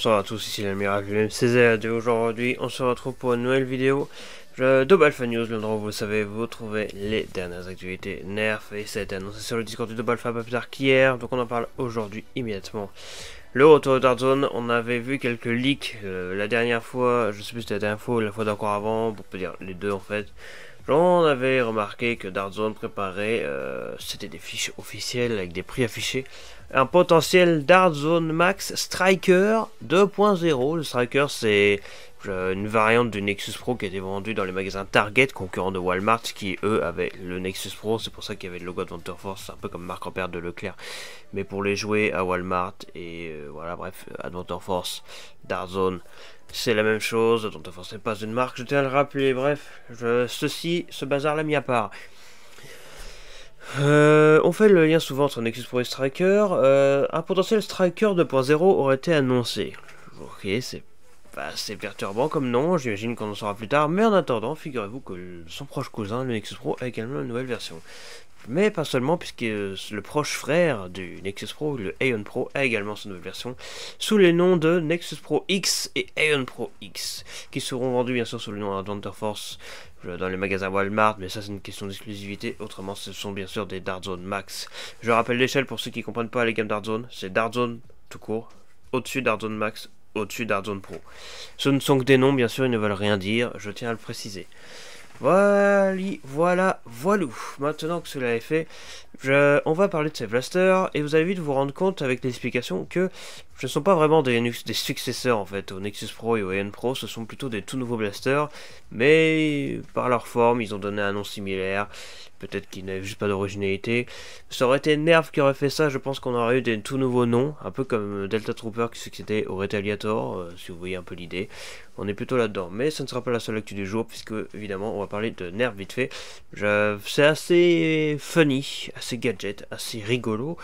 bonsoir à tous, ici l'Amiral MCZ et aujourd'hui on se retrouve pour une nouvelle vidéo de Alpha News, l'endroit où vous le savez, vous trouvez les dernières actualités Nerf et ça a été annoncé sur le Discord de Alpha pas plus tard qu'hier, donc on en parle aujourd'hui immédiatement. Le retour de Dark Zone, on avait vu quelques leaks la dernière fois, je sais plus si c'était la dernière fois ou la fois d'encore avant, on peut dire les deux en fait. On avait remarqué que Dark Zone préparait, c'était des fiches officielles avec des prix affichés, un potentiel Dark Zone Max Striker 2.0. Le Striker, c'est une variante du Nexus Pro qui a été vendue dans les magasins Target, concurrents de Walmart, qui eux avaient le Nexus Pro. C'est pour ça qu'il y avait le logo de Adventure Force, un peu comme marque repère de Leclerc, mais pour les jouer à Walmart. Et voilà, bref, Adventure Force, Dark Zone, c'est la même chose. Adventure Force n'est pas une marque, je tiens à le rappeler. Bref, ce bazar l'a mis à part. On fait le lien souvent entre Nexus Pro et Striker. Un potentiel Striker 2.0 aurait été annoncé. Ok, c'est assez perturbant comme nom, j'imagine qu'on en saura plus tard, mais en attendant, figurez-vous que son proche cousin, le Nexus Pro, a également une nouvelle version. Mais pas seulement, puisque le proche frère du Nexus Pro, le Aeon Pro, a également sa nouvelle version, sous les noms de Nexus Pro X et Aeon Pro X, qui seront vendus bien sûr sous le nom Adventure Force dans les magasins Walmart, mais ça c'est une question d'exclusivité, autrement ce sont bien sûr des Dark Zone Max. Je rappelle l'échelle pour ceux qui ne comprennent pas les gammes Dark Zone, c'est Dark Zone tout court, au-dessus Dark Zone Max, au-dessus Dark Zone Pro. Ce ne sont que des noms, bien sûr, ils ne veulent rien dire, je tiens à le préciser. Voilà. Maintenant que cela est fait, on va parler de ces blasters, et vous allez vite vous rendre compte avec l'explication que ce ne sont pas vraiment des successeurs en fait au Nexus Pro et au Aeon Pro, ce sont plutôt des tout nouveaux blasters, mais par leur forme, ils ont donné un nom similaire. Peut-être qu'ils n'avaient juste pas d'originalité. Ça aurait été Nerf qui aurait fait ça, je pense qu'on aurait eu des tout nouveaux noms, un peu comme Delta Trooper qui succédait au Retaliator, si vous voyez un peu l'idée. On est plutôt là-dedans, mais ce ne sera pas la seule actu du jour, puisque évidemment on va parler de Nerf vite fait. C'est assez funny, assez gadget, assez rigolo.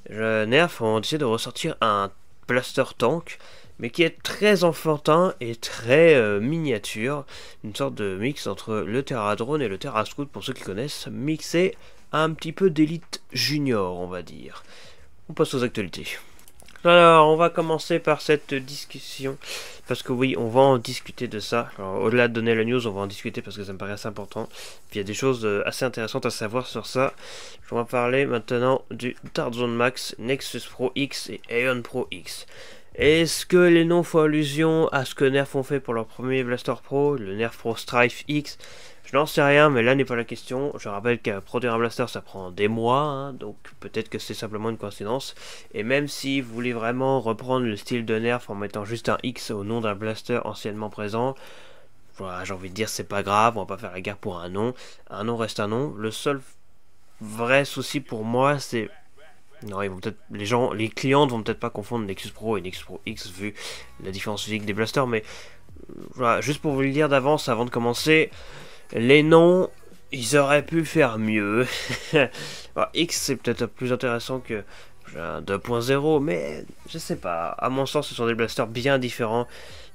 Nerf ont décidé de ressortir un blaster tank, mais qui est très enfantin et très miniature, une sorte de mix entre le Terra Drone et le Terra Scout pour ceux qui connaissent, mixé un petit peu d'élite junior on va dire. On passe aux actualités. Alors on va commencer par cette discussion, parce que oui on va en discuter de ça. Au-delà de donner la news, on va en discuter parce que ça me paraît assez important. Il y a des choses assez intéressantes à savoir sur ça. Je vais parler maintenant du Dark Zone Max, Nexus Pro X et Aeon Pro X. Est-ce que les noms font allusion à ce que Nerf ont fait pour leur premier Blaster Pro, le Nerf Pro Strife X? Je n'en sais rien, mais là n'est pas la question. Je rappelle qu'à produire un blaster ça prend des mois, hein, donc peut-être que c'est simplement une coïncidence. Et même si vous voulez vraiment reprendre le style de Nerf en mettant juste un X au nom d'un blaster anciennement présent, voilà, j'ai envie de dire c'est pas grave, on va pas faire la guerre pour un nom. Un nom reste un nom. Le seul vrai souci pour moi c'est... Non, ils vont peut-être, les clients ne vont peut-être pas confondre Nexus Pro et Nexus Pro X vu la différence physique des blasters, mais voilà, juste pour vous le dire d'avance avant de commencer, les noms, ils auraient pu faire mieux. Alors, X c'est peut-être plus intéressant que 2.0, mais je sais pas, à mon sens ce sont des blasters bien différents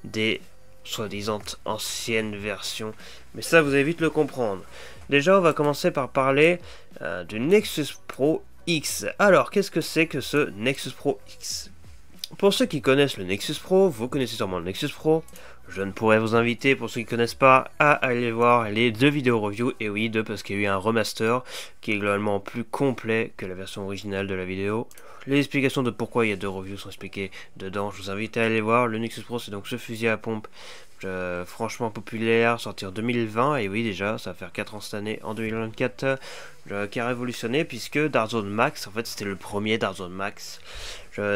des soi-disant anciennes versions, mais ça vous allez vite le comprendre. Déjà on va commencer par parler du Nexus Pro X. Alors, qu'est-ce que c'est que ce Nexus Pro X? Pour ceux qui connaissent le Nexus Pro, vous connaissez sûrement le Nexus Pro. Je ne pourrais vous inviter, pour ceux qui ne connaissent pas, à aller voir les deux vidéos review. Et oui, deux, parce qu'il y a eu un remaster qui est globalement plus complet que la version originale de la vidéo. Les explications de pourquoi il y a deux reviews sont expliquées dedans. Je vous invite à aller voir. Le Nexus Pro, c'est donc ce fusil à pompe franchement populaire, sorti en 2020, et oui déjà, ça va faire 4 ans cette année, en 2024, qui a révolutionné, puisque Dark Zone Max, en fait c'était le premier Dark Zone Max,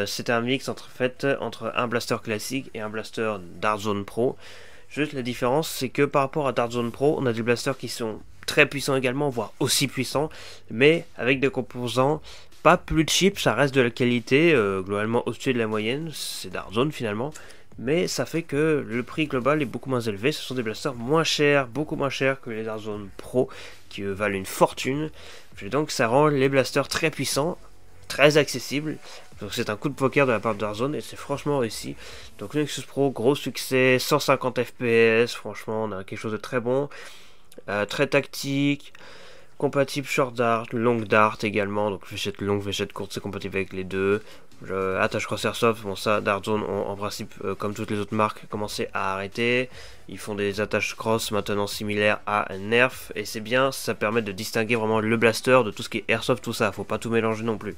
c'était un mix entre un blaster classique et un blaster Dark Zone Pro. Juste la différence, c'est que par rapport à Dark Zone Pro, on a des blasters qui sont très puissants également, voire aussi puissants, mais avec des composants pas plus cheap, ça reste de la qualité, globalement au-dessus de la moyenne, c'est Dark Zone finalement. Mais ça fait que le prix global est beaucoup moins élevé. Ce sont des blasters moins chers, beaucoup moins chers que les Dark Zone Pro, qui valent une fortune. Et donc ça rend les blasters très puissants, très accessibles. Donc c'est un coup de poker de la part de Dark Zone et c'est franchement réussi. Donc Nexus Pro, gros succès, 150 FPS, franchement on a quelque chose de très bon, très tactique, compatible short dart, long dart également. Donc fléchette longue, fléchette courte, c'est compatible avec les deux. Attache Cross Airsoft, bon ça, Dart Zone ont en principe, comme toutes les autres marques, commencé à arrêter. Ils font des attaches cross maintenant similaires à Nerf, et c'est bien, ça permet de distinguer vraiment le blaster de tout ce qui est Airsoft, tout ça, faut pas tout mélanger non plus.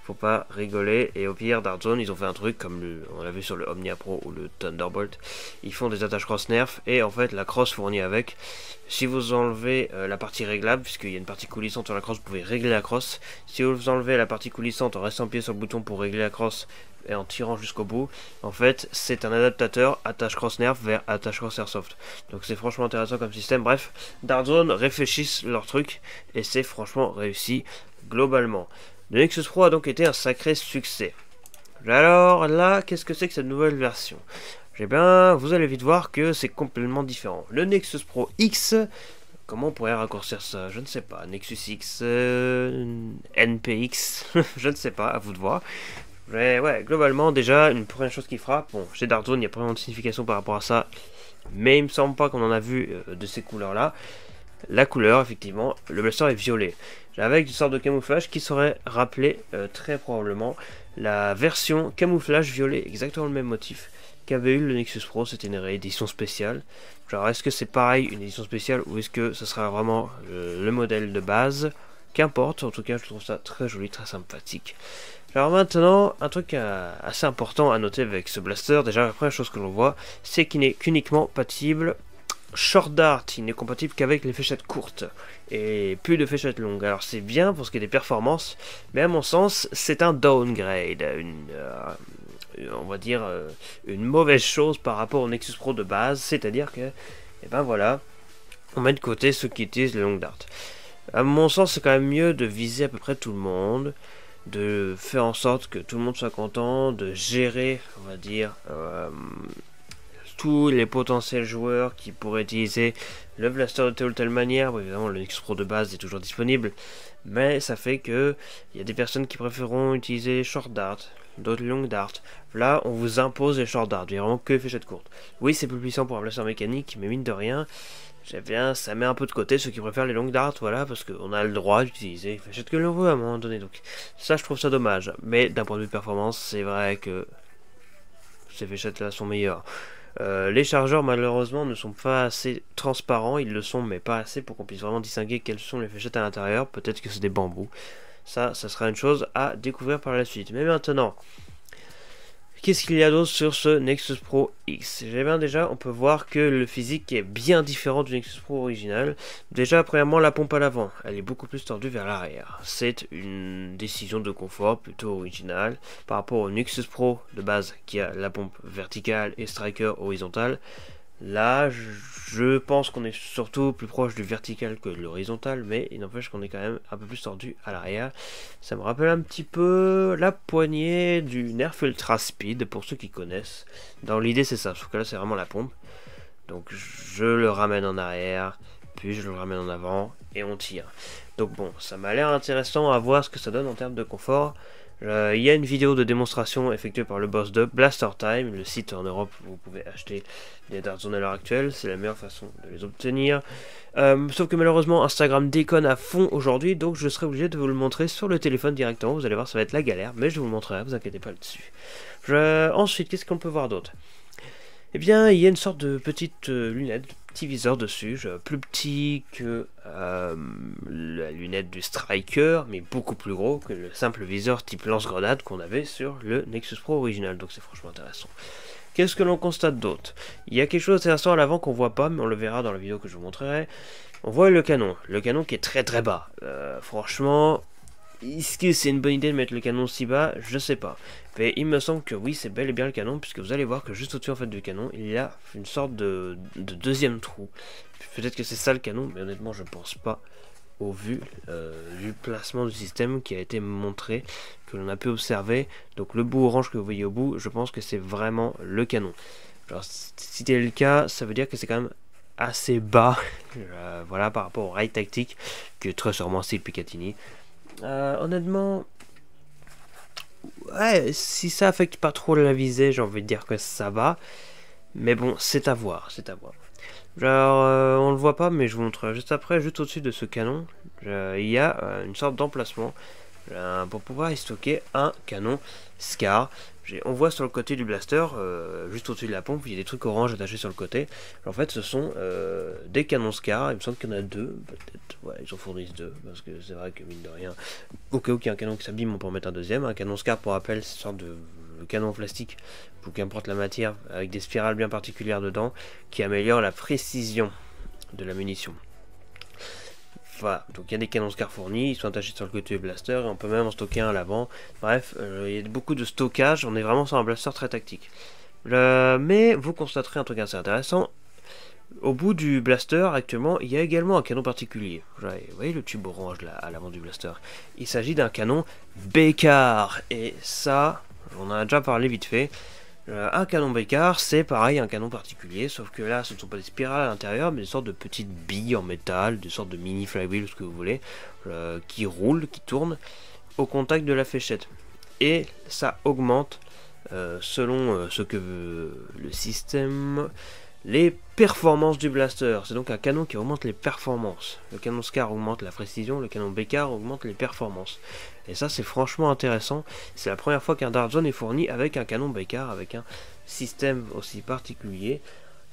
Faut pas rigoler, et au pire, Dart Zone, ils ont fait un truc comme on l'a vu sur le Omnia Pro ou le Thunderbolt. Ils font des attaches cross Nerf, et en fait, la cross fournie avec, si vous enlevez la partie réglable, puisqu'il y a une partie coulissante sur la cross, vous pouvez régler la cross. Si vous enlevez la partie coulissante en restant pied sur le bouton pour régler la cross, et en tirant jusqu'au bout, en fait c'est un adaptateur attache cross nerf vers attache cross airsoft, donc c'est franchement intéressant comme système. Bref, Dart Zone réfléchissent leur truc et c'est franchement réussi globalement. Le Nexus Pro a donc été un sacré succès. Alors là, qu'est-ce que c'est que cette nouvelle version? Eh bien, vous allez vite voir que c'est complètement différent. Le Nexus Pro X, comment on pourrait raccourcir ça? Je ne sais pas. Nexus X, NPX, je ne sais pas, à vous de voir. Mais ouais, globalement, déjà, une première chose qui frappe, bon, chez Dart Zone, il n'y a pas vraiment de signification par rapport à ça, mais il me semble pas qu'on en a vu de ces couleurs-là. La couleur, effectivement, le blaster est violet, avec une sorte de camouflage qui saurait rappeler très probablement la version camouflage violet, exactement le même motif qu'avait eu le Nexus Pro. C'était une réédition spéciale. Genre, est-ce que c'est pareil, une édition spéciale, ou est-ce que ce sera vraiment le modèle de base? Qu'importe, en tout cas, je trouve ça très joli, très sympathique. Alors maintenant, un truc assez important à noter avec ce blaster, déjà la première chose que l'on voit, c'est qu'il n'est qu'uniquement compatible short dart, il n'est compatible qu'avec les fléchettes courtes, et plus de fléchettes longues. Alors c'est bien pour ce qui est des performances, mais à mon sens, c'est un downgrade, on va dire une mauvaise chose par rapport au Nexus Pro de base, c'est-à-dire que, et ben voilà, on met de côté ceux qui utilisent les longues darts. À mon sens, c'est quand même mieux de viser à peu près tout le monde, de faire en sorte que tout le monde soit content, de gérer, on va dire, tous les potentiels joueurs qui pourraient utiliser le blaster de telle ou telle manière. Bon, évidemment, le Nexus Pro de base est toujours disponible, mais ça fait que il y a des personnes qui préféreront utiliser short dart, d'autres long dart. Là, on vous impose les short dart, il n'y a vraiment que les fléchettes courtes. Oui, c'est plus puissant pour un blaster mécanique, mais mine de rien, bien, ça met un peu de côté ceux qui préfèrent les longues darts, voilà, parce qu'on a le droit d'utiliser les fléchettes que l'on veut à un moment donné, donc ça je trouve ça dommage. Mais d'un point de vue performance, c'est vrai que ces fléchettes là sont meilleures. Les chargeurs malheureusement ne sont pas assez transparents, ils le sont mais pas assez pour qu'on puisse vraiment distinguer quelles sont les fléchettes à l'intérieur. Peut-être que c'est des bambous, ça sera une chose à découvrir par la suite. Mais maintenant, qu'est-ce qu'il y a d'autre sur ce Nexus Pro X? Eh bien déjà, on peut voir que le physique est bien différent du Nexus Pro original. Déjà, premièrement, la pompe à l'avant, elle est beaucoup plus tordue vers l'arrière. C'est une décision de confort plutôt originale par rapport au Nexus Pro de base qui a la pompe verticale et striker horizontale. Là, je pense qu'on est surtout plus proche du vertical que de l'horizontal, mais il n'empêche qu'on est quand même un peu plus tordu à l'arrière. Ça me rappelle un petit peu la poignée du Nerf Ultra Speed, pour ceux qui connaissent. Dans l'idée, c'est ça, sauf que là, c'est vraiment la pompe. Donc, je le ramène en arrière, puis je le ramène en avant, et on tire. Donc bon, ça m'a l'air intéressant à voir ce que ça donne en termes de confort. Il y a une vidéo de démonstration effectuée par le boss de Blaster Time, le site en Europe où vous pouvez acheter des Dart Zone à l'heure actuelle, c'est la meilleure façon de les obtenir. Sauf que malheureusement Instagram déconne à fond aujourd'hui, donc je serai obligé de vous le montrer sur le téléphone directement. Vous allez voir, ça va être la galère, mais je vous le montrerai, vous inquiétez pas là-dessus. Ensuite, qu'est-ce qu'on peut voir d'autre? Eh bien, il y a une sorte de petite lunette, petit viseur dessus, plus petit que la lunette du Striker, mais beaucoup plus gros que le simple viseur type lance-grenade qu'on avait sur le Nexus Pro original, donc c'est franchement intéressant. Qu'est-ce que l'on constate d'autre? Il y a quelque chose d'intéressant à l'avant qu'on voit pas, mais on le verra dans la vidéo que je vous montrerai. On voit le canon qui est très très bas. Franchement, est-ce que c'est une bonne idée de mettre le canon si bas? Je sais pas. Mais il me semble que oui, c'est bel et bien le canon, puisque vous allez voir que juste au-dessus en fait du canon, il y a une sorte de deuxième trou. Peut-être que c'est ça le canon, mais honnêtement je pense pas, au vu du placement du système qui a été montré, que l'on a pu observer. Donc le bout orange que vous voyez au bout, je pense que c'est vraiment le canon. Alors si c'est le cas, ça veut dire que c'est quand même assez bas, voilà, par rapport au rail tactique, que très sûrement c'est le Picatinny. Honnêtement, ouais, si ça affecte pas trop la visée, j'ai envie de dire que ça va. Mais bon, c'est à voir, c'est à voir. Genre, on le voit pas, mais je vous montrerai juste après, juste au-dessus de ce canon, il y a une sorte d'emplacement pour pouvoir y stocker un canon Scar. On voit sur le côté du blaster, juste au-dessus de la pompe, il y a des trucs orange attachés sur le côté. En fait, ce sont des canons Scar. Il me semble qu'il y en a deux, peut-être. Ouais, ils en fournissent deux, parce que c'est vrai que mine de rien, au cas où il y a un canon qui s'abîme, on peut en mettre un deuxième. Un canon Scar, pour rappel, c'est une sorte de canon plastique, ou qu'importe la matière, avec des spirales bien particulières dedans, qui améliorent la précision de la munition. Voilà, donc il y a des canons Scar fournis, ils sont attachés sur le côté du blaster, et on peut même en stocker un à l'avant. Bref, il y a beaucoup de stockage, on est vraiment sur un blaster très tactique. Mais vous constaterez un truc assez intéressant, au bout du blaster, actuellement, il y a également un canon particulier. Vous voyez le tube orange là, à l'avant du blaster. Il s'agit d'un canon Bécard, et ça, on en a déjà parlé vite fait. Un canon Bécard, c'est pareil, un canon particulier, sauf que là, ce ne sont pas des spirales à l'intérieur, mais des sortes de petites billes en métal, des sortes de mini flywheel, ce que vous voulez, qui roulent, qui tournent, au contact de la fléchette. Et ça augmente, selon ce que veut le système, les performances du blaster. C'est donc un canon qui augmente les performances. Le canon Scar augmente la précision, le canon Bécard augmente les performances. Et ça, c'est franchement intéressant. C'est la première fois qu'un Dart Zone est fourni avec un canon Bécard, avec un système aussi particulier.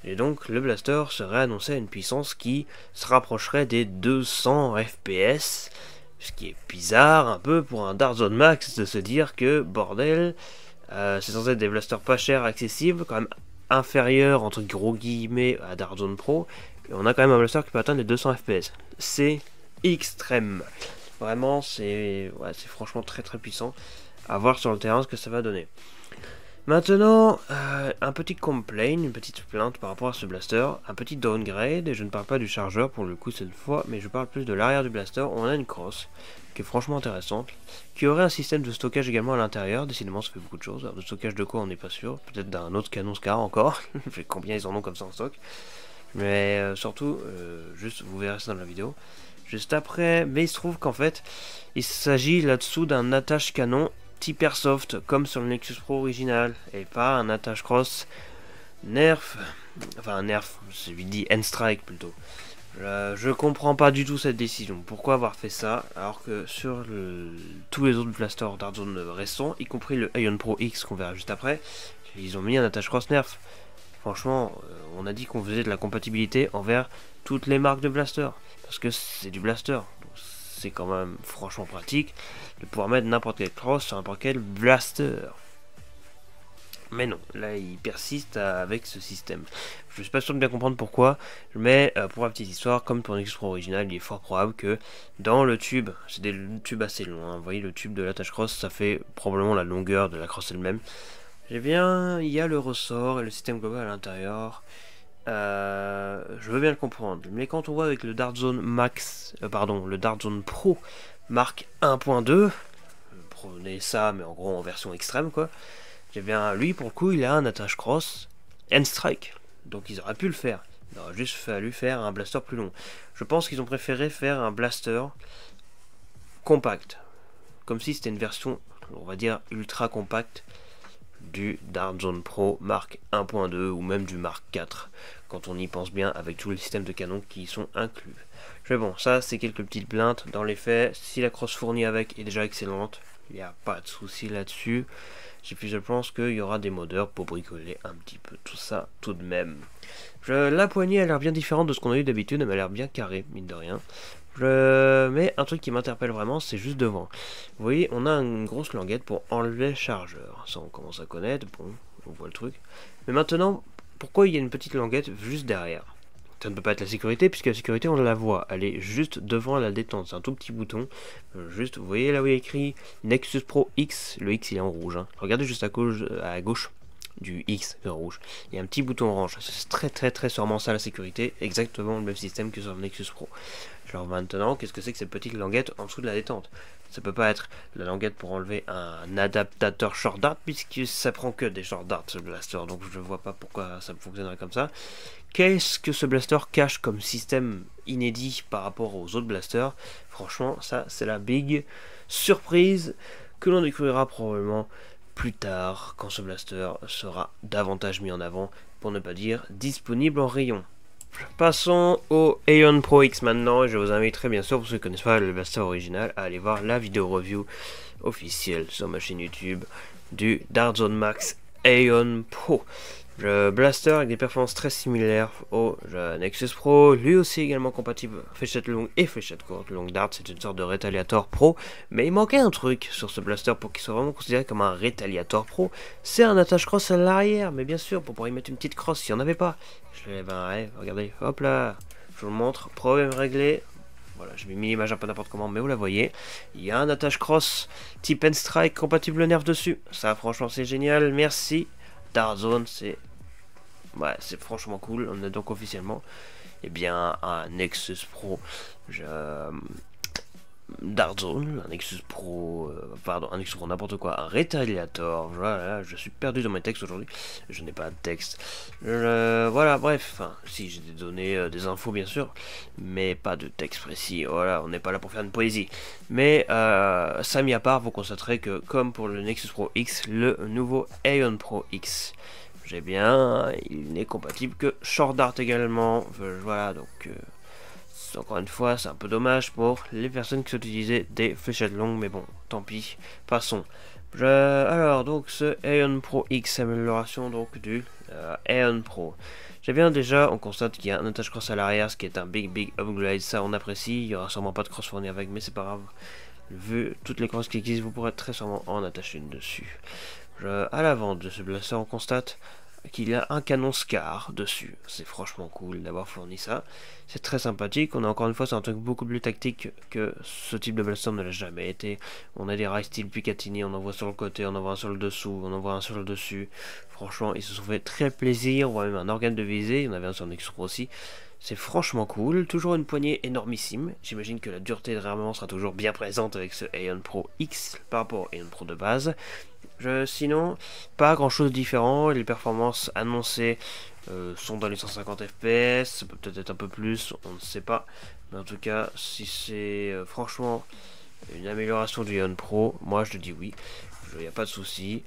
Et donc, le blaster serait annoncé à une puissance qui se rapprocherait des 200 FPS. Ce qui est bizarre un peu pour un Dart Zone Max de se dire que, bordel, c'est censé être des blasters pas chers, accessibles, quand même inférieur entre gros guillemets à Dart Zone Pro, et on a quand même un blaster qui peut atteindre les 200 FPS. C'est extrême. Vraiment, c'est franchement très très puissant. À voir sur le terrain ce que ça va donner. Maintenant, un petit complaint, une petite plainte par rapport à ce blaster, un petit downgrade, et je ne parle pas du chargeur pour le coup cette fois, mais je parle plus de l'arrière du blaster. On a une crosse qui est franchement intéressante, qui aurait un système de stockage également à l'intérieur. Décidément, ça fait beaucoup de choses. Alors, de stockage de quoi, on n'est pas sûr. Peut-être d'un autre canon Scar encore. Je sais combien ils en ont comme ça en stock. Mais surtout, juste, vous verrez ça dans la vidéo. Juste après, mais il se trouve qu'en fait, il s'agit là-dessous d'un attache canon type Airsoft, comme sur le Nexus Pro original, et pas un attache cross Nerf. Enfin, un Nerf, je lui dis N-Strike plutôt. Je comprends pas du tout cette décision. Pourquoi avoir fait ça alors que sur tous les autres blasters Dart Zone récents, y compris le Ion Pro X qu'on verra juste après, ils ont mis un attache cross Nerf. Franchement, on a dit qu'on faisait de la compatibilité envers toutes les marques de blaster, parce que c'est du blaster. C'est quand même franchement pratique de pouvoir mettre n'importe quel cross sur n'importe quel blaster. Mais non, là il persiste avec ce système. Je suis pas sûr de bien comprendre pourquoi, mais pour la petite histoire, comme pour Nexus Pro original, il est fort probable que dans le tube, c'est des tubes assez longs, hein, vous voyez le tube de l'attache cross, ça fait probablement la longueur de la crosse elle-même. Eh bien, il y a le ressort et le système global à l'intérieur. Je veux bien le comprendre, mais quand on voit avec le Dart Zone Max, le Dart Zone Pro marque 1.2, prenez ça, mais en gros en version extrême quoi. Eh bien, lui, pour le coup, il a un attache cross N-Strike. Donc, ils auraient pu le faire. Il aurait juste fallu faire un blaster plus long. Je pense qu'ils ont préféré faire un blaster compact. Comme si c'était une version, on va dire, ultra compacte du Dart Zone Pro Mark 1.2 ou même du Mark 4. Quand on y pense bien avec tous les systèmes de canon qui y sont inclus. Mais bon, ça, c'est quelques petites plaintes. Dans les faits, si la crosse fournie avec est déjà excellente, il n'y a pas de souci là-dessus. Et puis je pense qu'il y aura des modeurs pour bricoler un petit peu tout ça tout de même. La poignée a l'air bien différente de ce qu'on a eu d'habitude, elle m'a l'air bien carrée, mine de rien. Mais un truc qui m'interpelle vraiment, c'est juste devant. Vous voyez, on a une grosse languette pour enlever le chargeur. Ça, on commence à connaître, bon, on voit le truc. Mais maintenant, pourquoi il y a une petite languette juste derrière? Ça ne peut pas être la sécurité, puisque la sécurité, on la voit. Elle est juste devant la détente. C'est un tout petit bouton. Juste, vous voyez là où il y a écrit Nexus Pro X. Le X, il est en rouge. Hein. Regardez juste à gauche du X en rouge. Il y a un petit bouton orange. C'est très sûrement ça la sécurité. Exactement le même système que sur le Nexus Pro. Genre maintenant, qu'est-ce que c'est que cette petite languette en dessous de la détente? Ça peut pas être la languette pour enlever un adaptateur short dart, puisque ça prend que des short darts ce blaster. Donc je vois pas pourquoi ça fonctionnerait comme ça. Qu'est-ce que ce blaster cache comme système inédit par rapport aux autres blasters? Franchement, ça c'est la big surprise que l'on découvrira probablement plus tard quand ce blaster sera davantage mis en avant, pour ne pas dire disponible en rayon. Passons au Aeon Pro X maintenant, et je vous inviterai bien sûr, pour ceux qui ne connaissent pas le blaster original, à aller voir la vidéo review officielle sur ma chaîne YouTube du Dark Zone Max Aeon Pro. Le blaster avec des performances très similaires au Nexus Pro, lui aussi également compatible fléchette longue et fléchette courte. Le long dart, c'est une sorte de Retaliator Pro, mais il manquait un truc sur ce blaster pour qu'il soit vraiment considéré comme un Retaliator Pro. C'est un attache cross à l'arrière, mais bien sûr pour pouvoir y mettre une petite crosse s'il n'y en avait pas. Je lève un rêve, regardez, hop là, je vous le montre, problème réglé. Voilà, je vais mis l'image un peu n'importe comment, mais vous la voyez. Il y a un attache cross type N-Strike compatible nerf dessus. Ça, franchement, c'est génial. Merci. Dark Zone, c'est franchement cool. On a donc officiellement un Nexus Pro. Dark Zone, un Nexus Pro, un Nexus Pro n'importe quoi, un Retaliator. Voilà, je suis perdu dans mes textes aujourd'hui. Je n'ai pas de texte. Voilà, bref, enfin, si j'ai des données, des infos bien sûr, mais pas de texte précis. Voilà, on n'est pas là pour faire une poésie. Mais ça mis à part, vous constaterez que comme pour le Nexus Pro X, le nouveau Aeon Pro X, il n'est compatible que Short Dart également. Voilà, donc encore une fois, c'est un peu dommage pour les personnes qui utilisaient des fléchettes longues, mais bon, tant pis, passons. Alors, donc, ce Aeon Pro X, amélioration donc du Aeon Pro. Déjà, on constate qu'il y a un attache cross à l'arrière, ce qui est un big upgrade, ça on apprécie. Il n'y aura sûrement pas de cross fourni avec, mais c'est pas grave. Vu toutes les crosses qui existent, vous pourrez très sûrement en attacher une dessus. À l'avant de ce blaster, on constate qu'il y a un canon Scar dessus. C'est franchement cool d'avoir fourni ça. C'est très sympathique. On a encore une fois, c'est un truc beaucoup plus tactique que ce type de blaster ne l'a jamais été. On a des rails style Picatinny, on en voit sur le côté, on en voit un sur le dessous, on en voit un sur le dessus. Franchement, ils se sont fait très plaisir. On voit même un organe de visée. Il y en avait un sur Nexus Pro aussi. C'est franchement cool. Toujours une poignée énormissime. J'imagine que la dureté de réarmement sera toujours bien présente avec ce Aeon Pro X par rapport au Aeon Pro de base. Sinon, pas grand chose de différent. Les performances annoncées sont dans les 150 FPS. Ça peut peut-être être un peu plus, on ne sait pas. Mais en tout cas, si c'est franchement une amélioration du Aeon Pro, moi je dis oui. Il n'y a pas de souci.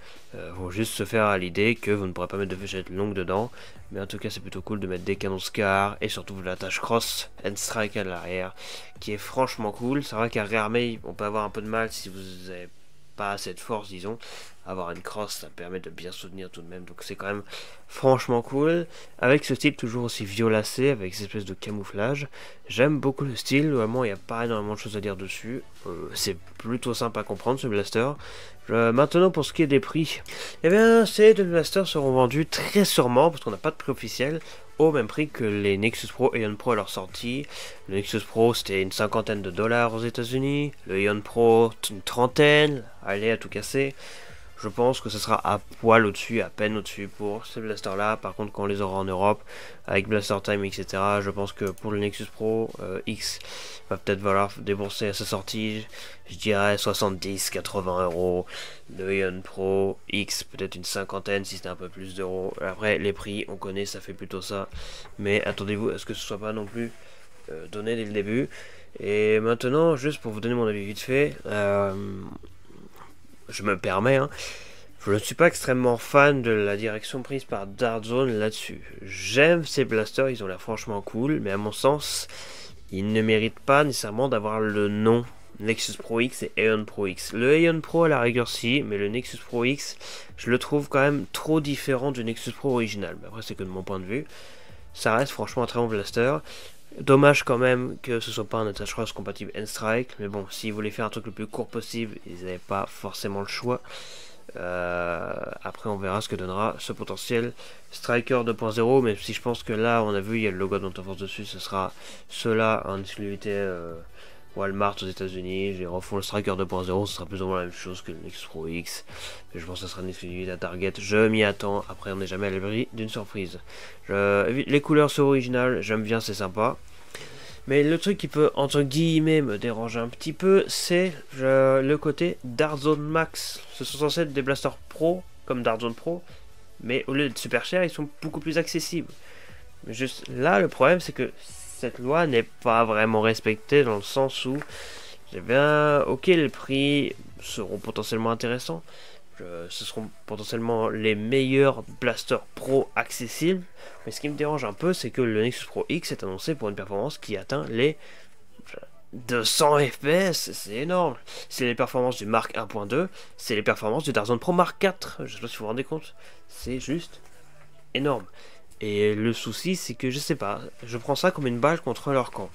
Faut juste se faire à l'idée que vous ne pourrez pas mettre de fléchettes longues dedans. Mais en tout cas, c'est plutôt cool de mettre des canons Scar et surtout de l'attache cross and strike à l'arrière, qui est franchement cool. C'est vrai qu'à réarmer, on peut avoir un peu de mal si vous n'avez pas assez de force, disons. Avoir une crosse, ça permet de bien soutenir tout de même, donc c'est quand même franchement cool. Avec ce style toujours aussi violacé, avec cette espèce de camouflage, j'aime beaucoup le style. Vraiment, il n'y a pas énormément de choses à dire dessus. C'est plutôt simple à comprendre ce blaster. Maintenant, pour ce qui est des prix, ces deux blasters seront vendus très sûrement, parce qu'on n'a pas de prix officiel, au même prix que les Nexus Pro et Aeon Pro à leur sortie. Le Nexus Pro, c'était une cinquantaine de dollars aux États-Unis. Le Aeon Pro, une trentaine. Allez, à tout casser. Je pense que ce sera à poil au-dessus, à peine au-dessus pour ces blasters-là. Par contre, quand on les aura en Europe, avec Blaster Time, etc., je pense que pour le Nexus Pro X, va peut-être falloir débourser à sa sortie, je dirais 70-80 euros. Le Aeon Pro X, peut-être une cinquantaine, si c'était un peu plus d'euros. Après, les prix, on connaît, ça fait plutôt ça. Mais attendez-vous à ce que ce soit pas non plus donné dès le début. Et maintenant, juste pour vous donner mon avis vite fait, je me permets, je ne suis pas extrêmement fan de la direction prise par Dark Zone là-dessus. J'aime ces blasters, ils ont l'air franchement cool, mais à mon sens, ils ne méritent pas nécessairement d'avoir le nom Nexus Pro X et Aeon Pro X. Le Aeon Pro à la rigueur si, mais le Nexus Pro X, je le trouve quand même trop différent du Nexus Pro original. Mais après, c'est que de mon point de vue. Ça reste franchement un très bon blaster. Dommage quand même que ce soit pas un attache cross compatible N-Strike, mais bon, s'ils voulaient faire un truc le plus court possible, ils n'avaient pas forcément le choix. Après, on verra ce que donnera ce potentiel Striker 2.0, même si je pense que là, on a vu, il y a le logo de Force dessus, ce sera cela en exclusivité Walmart aux États-Unis. Ils refont le Striker 2.0, ce sera plus ou moins la même chose que le Nexus Pro X, mais je pense que ce sera une exclusivité à Target. Je m'y attends, après, on n'est jamais à l'abri d'une surprise. Les couleurs sont originales, j'aime bien, c'est sympa. Mais le truc qui peut, entre guillemets, me déranger un petit peu, c'est le côté Dark Zone Max. Ce sont censés être des blasters pro, comme Dark Zone Pro, mais au lieu de super chers, ils sont beaucoup plus accessibles. Mais juste là, le problème, c'est que cette loi n'est pas vraiment respectée, dans le sens où, ok, les prix seront potentiellement intéressants. Ce seront potentiellement les meilleurs blasters pro accessibles. Mais ce qui me dérange un peu, c'est que le Nexus Pro X est annoncé pour une performance qui atteint les 200 FPS, c'est énorme. C'est les performances du Mark 1.2, c'est les performances du Darzone Pro Mark 4. Je sais pas si vous vous rendez compte, c'est juste énorme. Et le souci, c'est que je sais pas, je prends ça comme une balle contre leur camp.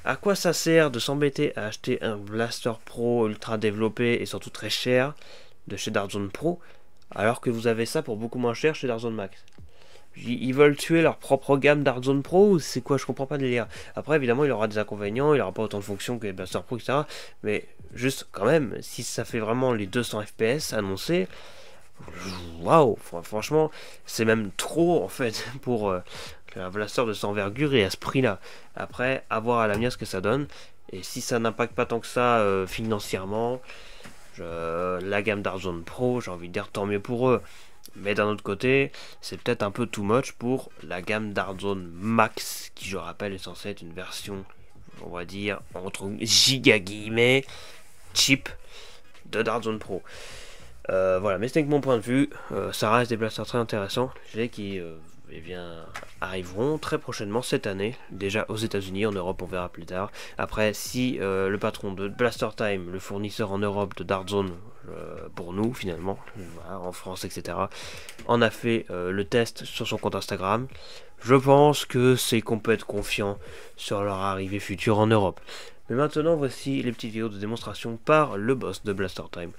À quoi ça sert de s'embêter à acheter un blaster pro ultra développé et surtout très cher de chez Darzone Pro, alors que vous avez ça pour beaucoup moins cher chez Darzone Max? Ils veulent tuer leur propre gamme Darzone Pro ou c'est quoi? Je comprends pas de délire. Après, évidemment, il aura des inconvénients, il aura pas autant de fonctions que les blasters pro, etc. Mais juste, quand même, si ça fait vraiment les 200 FPS annoncés, waouh, franchement, c'est même trop en fait pour un blaster de cette envergure et à ce prix-là. Après, à voir à l'avenir ce que ça donne. Et si ça n'impacte pas tant que ça financièrement, la gamme Darzone Pro, j'ai envie de dire tant mieux pour eux. Mais d'un autre côté, c'est peut-être un peu too much pour la gamme Darzone Max, qui je rappelle est censée être une version, on va dire, entre giga guillemets, cheap de Darzone Pro. Voilà, mais c'était que mon point de vue. Ça reste des blasters très intéressants, qui arriveront très prochainement cette année, déjà aux États-Unis, en Europe on verra plus tard. Après, si le patron de Blaster Time, le fournisseur en Europe de Darzone pour nous finalement, voilà, en France, etc., en a fait le test sur son compte Instagram, je pense que c'est qu'on peut être confiant sur leur arrivée future en Europe. Mais maintenant, voici les petites vidéos de démonstration par le boss de Blaster Time.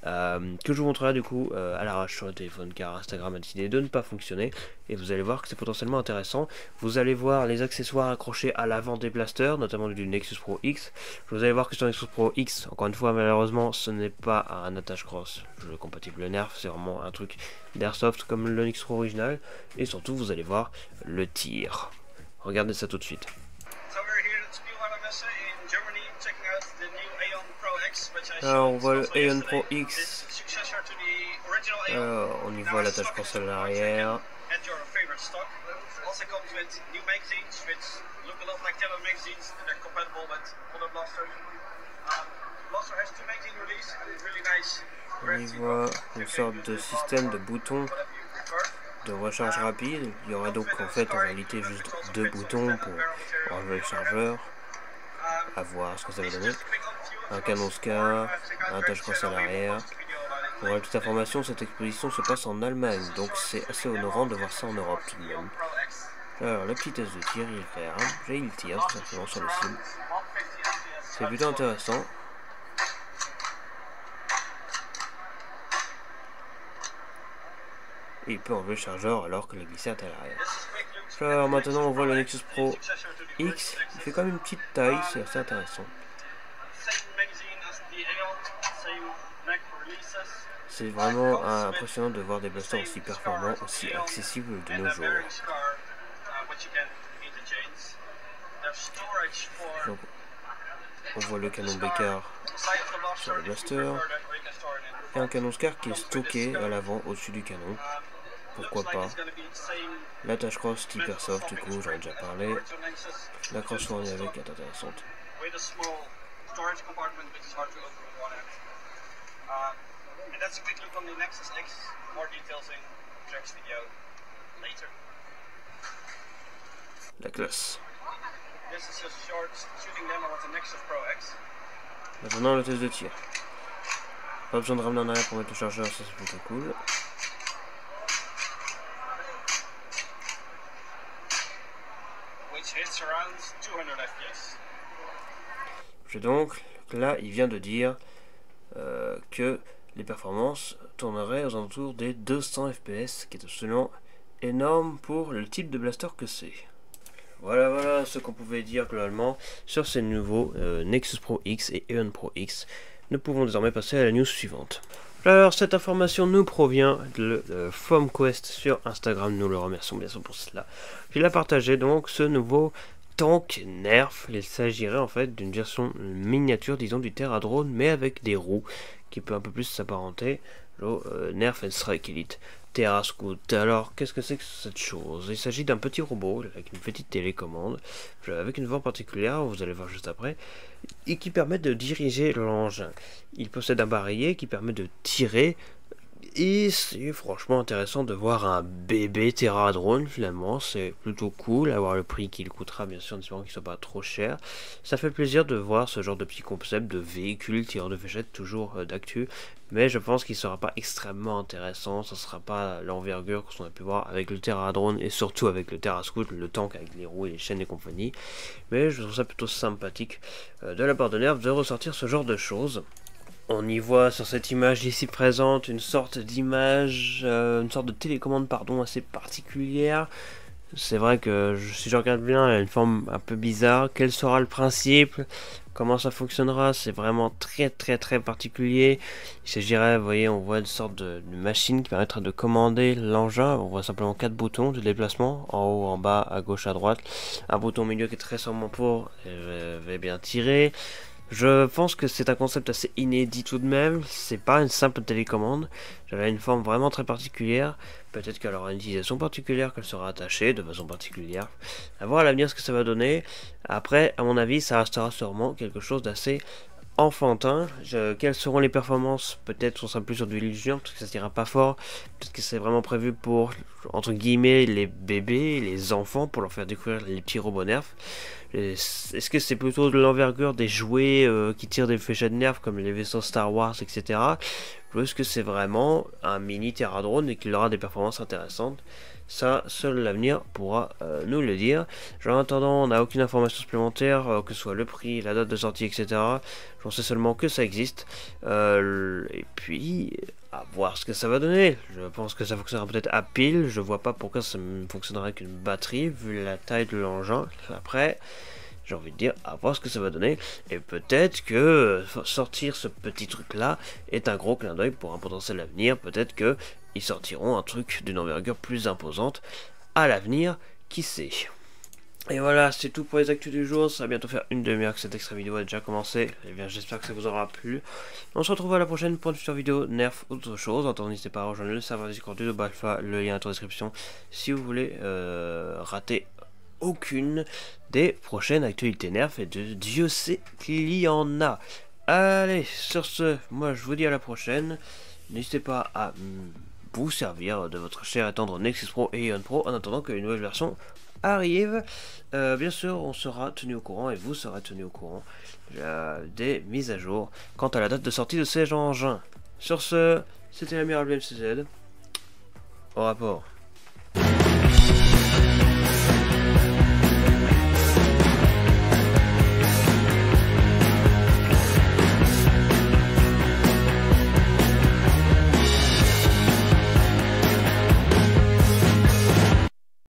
Que je vous montrerai du coup à l'arrache sur le téléphone, car Instagram a décidé de ne pas fonctionner, et vous allez voir que c'est potentiellement intéressant. Vous allez voir les accessoires accrochés à l'avant des blasters, notamment du Nexus Pro X. Vous allez voir que sur Nexus Pro X, encore une fois, malheureusement, ce n'est pas un attache cross jeu compatible Nerf, c'est vraiment un truc d'airsoft comme le Nexus Pro original, et surtout vous allez voir le tir. Regardez ça tout de suite. Alors on voit le Aeon Pro X, on y voit l'attache console à l'arrière. On y voit une sorte de système de boutons de recharge rapide. Il y aura donc en fait en réalité juste 2 boutons pour enlever le chargeur. À voir ce que ça va donner. Un canon SCAR, un attache-crosse à l'arrière. Pour la petite information, cette exposition se passe en Allemagne, donc c'est assez honorant de voir ça en Europe tout de même. Alors, le petit test de tir, il est clair. J'ai il tire tout simplement sur le cible. C'est plutôt intéressant. Et il peut enlever le chargeur alors que la glissade est à l'arrière. Alors maintenant on voit le Nexus Pro X, il fait quand même une petite taille, c'est assez intéressant. C'est vraiment impressionnant de voir des blasters aussi performants, aussi accessibles de nos jours. Donc, on voit le canon Bécard sur le blaster, et un canon SCAR qui est stocké à l'avant au-dessus du canon. Pourquoi pas. L'attache cross type airsoft, du coup, j'en ai déjà parlé. La crosse fournie avec est intéressante. La classe. Maintenant le test de tir. Pas besoin de ramener en arrière pour mettre le chargeur, ça c'est plutôt cool. Donc là il vient de dire que les performances tourneraient aux alentours des 200 fps, ce qui est absolument énorme pour le type de blaster que c'est. Voilà ce qu'on pouvait dire globalement sur ces nouveaux Nexus Pro X et Aeon Pro X. Nous pouvons désormais passer à la news suivante. Alors cette information nous provient de FomQuest sur Instagram, nous le remercions bien sûr pour cela. Il a partagé donc ce nouveau tank Nerf. Il s'agirait en fait d'une version miniature, disons, du Terra-Drone, mais avec des roues, qui peut un peu plus s'apparenter au Nerf N-Strike Elite Terra Scout. Alors qu'est-ce que c'est que cette chose? Il s'agit d'un petit robot avec une petite télécommande, avec une voix particulière, vous allez voir juste après, et qui permet de diriger l'engin. Il possède un barillet qui permet de tirer Et c'est franchement intéressant de voir un bébé Terra Drone finalement, c'est plutôt cool, avoir le prix qu'il coûtera bien sûr en espérant qu'il soit pas trop cher. Ça fait plaisir de voir ce genre de petit concept de véhicule tireur de fléchettes toujours d'actu, mais je pense qu'il sera pas extrêmement intéressant, ça sera pas l'envergure qu'on a pu voir avec le Terra Drone et surtout avec le Terra Scout, le tank avec les roues et les chaînes et compagnie. Mais je trouve ça plutôt sympathique de la part de Nerf de ressortir ce genre de choses. On y voit sur cette image ici présente une sorte d'image, une sorte de télécommande pardon assez particulière. C'est vrai que si je regarde bien, elle a une forme un peu bizarre. Quel sera le principe? Comment ça fonctionnera? C'est vraiment très particulier. Il s'agirait, vous voyez, on voit une sorte de machine qui permettra de commander l'engin. On voit simplement 4 boutons de déplacement, en haut, en bas, à gauche, à droite. Un bouton au milieu qui est très sûrement pour, je vais bien tirer. Je pense que c'est un concept assez inédit tout de même, c'est pas une simple télécommande, elle a une forme vraiment très particulière, peut-être qu'elle aura une utilisation particulière, qu'elle sera attachée de façon particulière, à voir à l'avenir ce que ça va donner. Après, à mon avis, ça restera sûrement quelque chose d'assez enfantin. Quelles seront les performances? Peut-être on sera plus sur du illusion, parce que ça se dira pas fort, peut-être que c'est vraiment prévu pour, entre guillemets, les bébés, les enfants, pour leur faire découvrir les petits robots Nerf. Est-ce que c'est plutôt de l'envergure des jouets qui tirent des fléchettes Nerf comme les vaisseaux Star Wars, etc. Ou est-ce que c'est vraiment un mini Terra Drone et qu'il aura des performances intéressantes? Ça, seul l'avenir pourra nous le dire. En attendant, on n'a aucune information supplémentaire, que ce soit le prix, la date de sortie, etc. J'en sais seulement que ça existe. Et puis, à voir ce que ça va donner. Je pense que ça fonctionnera peut-être à pile. Je vois pas pourquoi ça ne fonctionnerait avec une batterie, vu la taille de l'engin. Après, j'ai envie de dire, à voir ce que ça va donner. Et peut-être que sortir ce petit truc-là est un gros clin d'œil pour un potentiel avenir. Peut-être que ils sortiront un truc d'une envergure plus imposante à l'avenir, qui sait. Et voilà, c'est tout pour les actus du jour. Ça va bientôt faire une demi-heure que cette extra vidéo a déjà commencé. Et bien, j'espère que ça vous aura plu. On se retrouve à la prochaine pour une future vidéo Nerf ou autre chose. En attendant, n'hésitez pas à rejoindre le serveur Discord du Double Alpha. Le lien est en description si vous voulez rater aucune des prochaines actualités Nerf. Et de Dieu sait qu'il y en a. Allez, sur ce, moi je vous dis à la prochaine. N'hésitez pas à vous servir de votre cher et tendre Nexus Pro et Ion Pro en attendant que une nouvelle version arrive. Bien sûr, on sera tenu au courant et vous serez tenu au courant des mises à jour quant à la date de sortie de ces engins. Sur ce, c'était l'amiral BMCZ. Au rapport.